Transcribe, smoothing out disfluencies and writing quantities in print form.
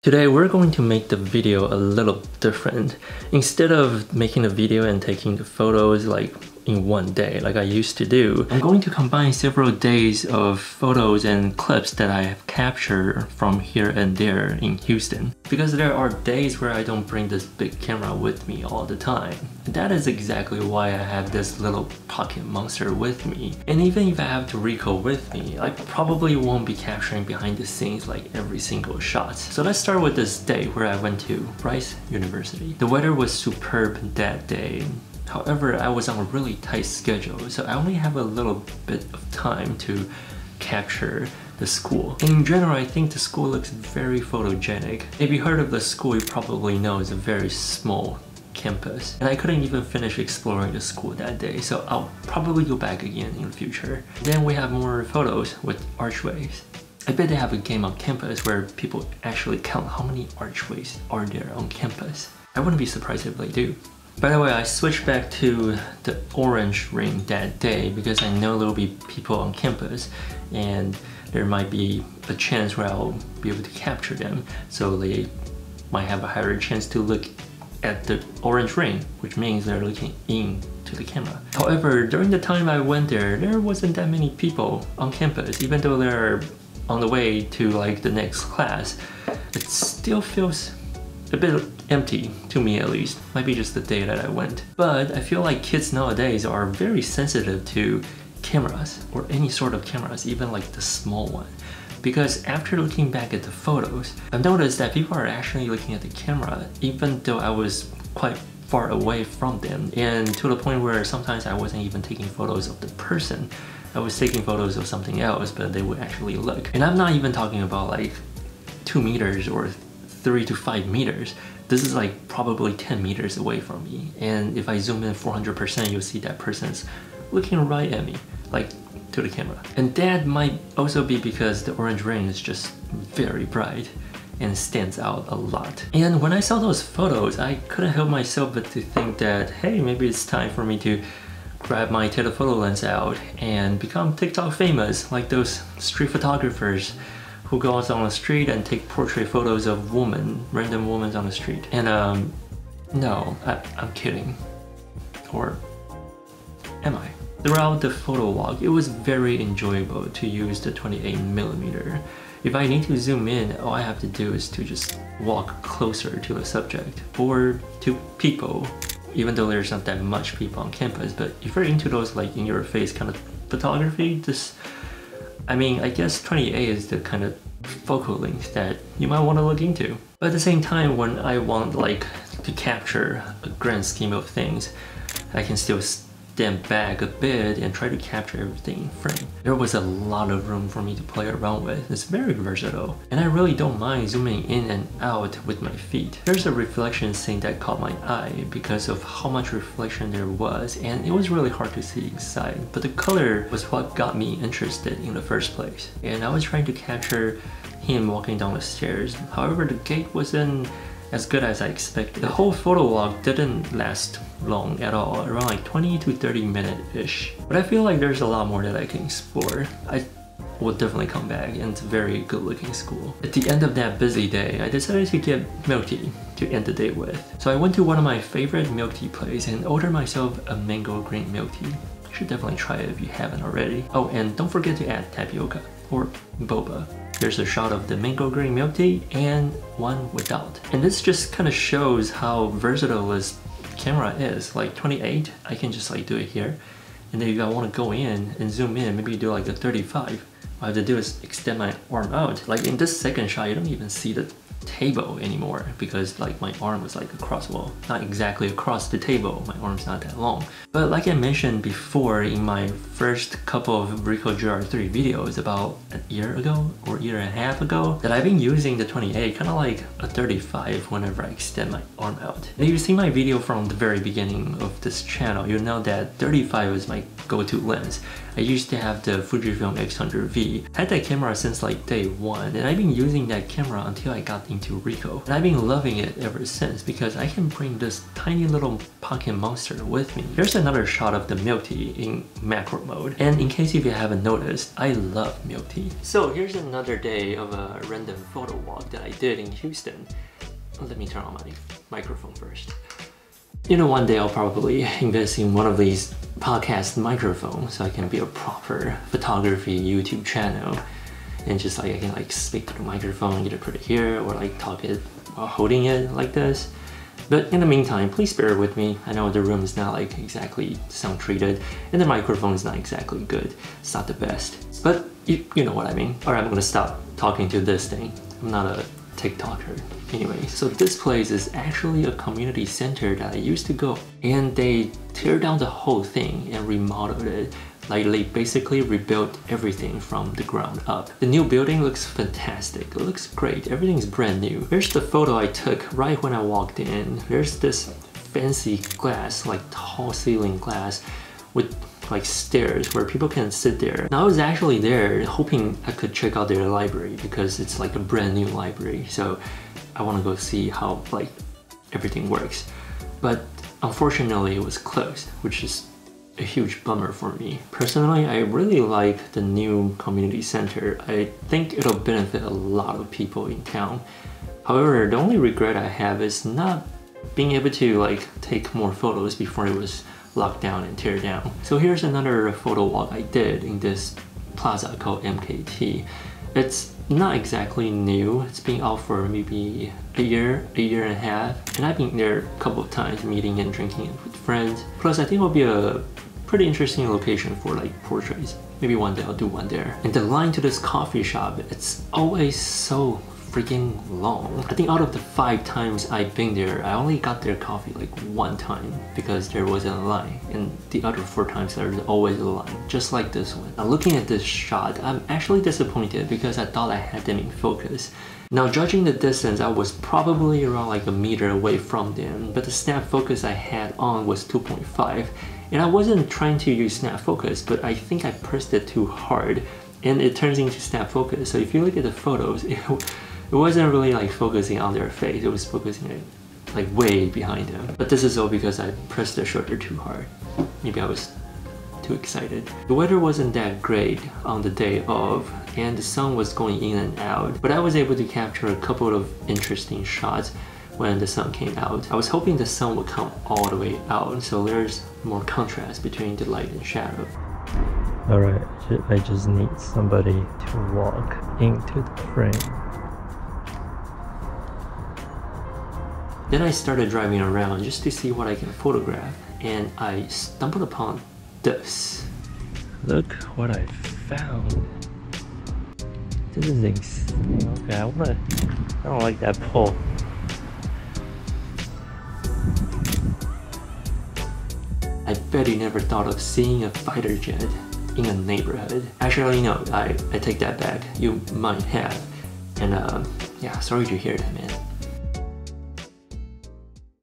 Today we're going to make the video a little different. Instead of making a video and taking the photos like in one day like I used to do, I'm going to combine several days of photos and clips that I have captured from here and there in Houston. Because there are days where I don't bring this big camera with me all the time. And that is exactly why I have this little pocket monster with me. And even if I have the Ricoh with me, I probably won't be capturing behind the scenes like every single shot. So let's start with this day where I went to Rice University. The weather was superb that day. However, I was on a really tight schedule, so I only have a little bit of time to capture the school. And in general, I think the school looks very photogenic. If you heard of the school, you probably know it's a very small campus. And I couldn't even finish exploring the school that day, so I'll probably go back again in the future. Then we have more photos with archways. I bet they have a game on campus where people actually count how many archways are there on campus. I wouldn't be surprised if they do. By the way, I switched back to the orange ring that day because I know there will be people on campus and there might be a chance where I'll be able to capture them, so they might have a higher chance to look at the orange ring, which means they're looking into the camera. However, during the time I went there, there wasn't that many people on campus. Even though they're on the way to like the next class, it still feels a bit empty, to me at least. Might be just the day that I went. But I feel like kids nowadays are very sensitive to cameras, or any sort of cameras, even like the small one. Because after looking back at the photos, I've noticed that people are actually looking at the camera even though I was quite far away from them, and to the point where sometimes I wasn't even taking photos of the person. I was taking photos of something else, but they would actually look. And I'm not even talking about like 2 meters or 3 to 5 meters. This is like probably 10 meters away from me. And if I zoom in 400%, you'll see that person's looking right at me, like to the camera. And that might also be because the orange ring is just very bright and stands out a lot. And when I saw those photos, I couldn't help myself but to think that, hey, maybe it's time for me to grab my telephoto lens out and become TikTok famous, like those street photographers who goes on the street and take portrait photos of random women on the street. And no, I'm kidding. Or am I? Throughout the photo walk, it was very enjoyable to use the 28mm. If I need to zoom in, all I have to do is to just walk closer to the subject or to people, even though there's not that much people on campus. But if you're into those like in your face kind of photography, I mean, I guess 28 is the kind of focal length that you might want to look into. But at the same time, when I want like to capture a grand scheme of things, I can still stand back a bit and try to capture everything in frame. There was a lot of room for me to play around with. It's very versatile. And I really don't mind zooming in and out with my feet. There's a reflection scene that caught my eye because of how much reflection there was, and it was really hard to see inside. But the color was what got me interested in the first place. And I was trying to capture him walking down the stairs. However, the gate wasn't as good as I expected. The whole photo walk didn't last long at all, around like 20 to 30 minutes-ish. But I feel like there's a lot more that I can explore. I will definitely come back, and it's a very good looking school. At the end of that busy day, I decided to get milk tea to end the day with. So I went to one of my favorite milk tea places and ordered myself a mango green milk tea. You should definitely try it if you haven't already. Oh, and don't forget to add tapioca or boba. There's a shot of the mango green milk tea and one without. And this just kind of shows how versatile this camera is. Like 28, I can just like do it here. And then if I want to go in and zoom in, maybe do like a 35. What I have to do is extend my arm out. Like in this second shot, you don't even see the table anymore because like my arm was like across, well, not exactly across the table, my arm's not that long. But like I mentioned before in my first couple of Ricoh GR III videos about a year ago or a year and a half ago, that I've been using the 28 kind of like a 35 whenever I extend my arm out. And if you see my video from the very beginning of this channel, you'll know that 35 is my go-to lens. I used to have the Fujifilm X100V. I had that camera since like day one, and I've been using that camera until I got the into Ricoh. And I've been loving it ever since because I can bring this tiny little pocket monster with me. Here's another shot of the milk tea in macro mode. And in case if you haven't noticed, I love milk tea. So here's another day of a random photo walk that I did in Houston. Let me turn on my microphone first. You know, one day I'll probably invest in one of these podcast microphones so I can be a proper photography YouTube channel. And just like I can like speak to the microphone, either put it here or like talk it while holding it like this. But in the meantime, please bear with me. I know the room is not like exactly sound treated and the microphone is not exactly good. It's not the best, but you know what I mean. All right, I'm gonna stop talking to this thing. I'm not a TikToker. Anyway, so this place is actually a community center that I used to go, and they tear down the whole thing and remodeled it. Like they basically rebuilt everything from the ground up. The new building looks fantastic. It looks great. Everything's brand new. Here's the photo I took right when I walked in. There's this fancy glass, like tall ceiling glass with like stairs where people can sit there. Now I was actually there hoping I could check out their library because it's like a brand new library. So I want to go see how like everything works. But unfortunately it was closed, which is a huge bummer for me. Personally, I really like the new community center. I think it'll benefit a lot of people in town. However, the only regret I have is not being able to like take more photos before it was locked down and tear down. So here's another photo walk I did in this plaza called MKT. It's not exactly new. It's been out for maybe a year and a half. And I've been there a couple of times meeting and drinking with friends. Plus I think it'll be a pretty interesting location for like portraits. Maybe one day I'll do one there. And the line to this coffee shop, it's always so freaking long. I think out of the 5 times I've been there, I only got their coffee like 1 time because there wasn't a line. And the other 4 times there's always a line, just like this one. Now looking at this shot, I'm actually disappointed because I thought I had them in focus. Now judging the distance, I was probably around like a meter away from them, but the snap focus I had on was 2.5. And I wasn't trying to use snap focus, but I think I pressed it too hard and it turns into snap focus. So if you look at the photos, it wasn't really like focusing on their face, it was focusing like way behind them. But this is all because I pressed the shutter too hard. Maybe I was too excited. The weather wasn't that great on the day of, and the sun was going in and out, but I was able to capture a couple of interesting shots when the sun came out. I was hoping the sun would come all the way out, so there's more contrast between the light and shadow. Alright, I just need somebody to walk into the frame. Then I started driving around just to see what I can photograph, and I stumbled upon this. Look what I found. This is insane. Okay, I don't like that pole. I bet you never thought of seeing a fighter jet in a neighborhood. Actually, no, I take that back. You might have. And yeah, sorry to hear that, man.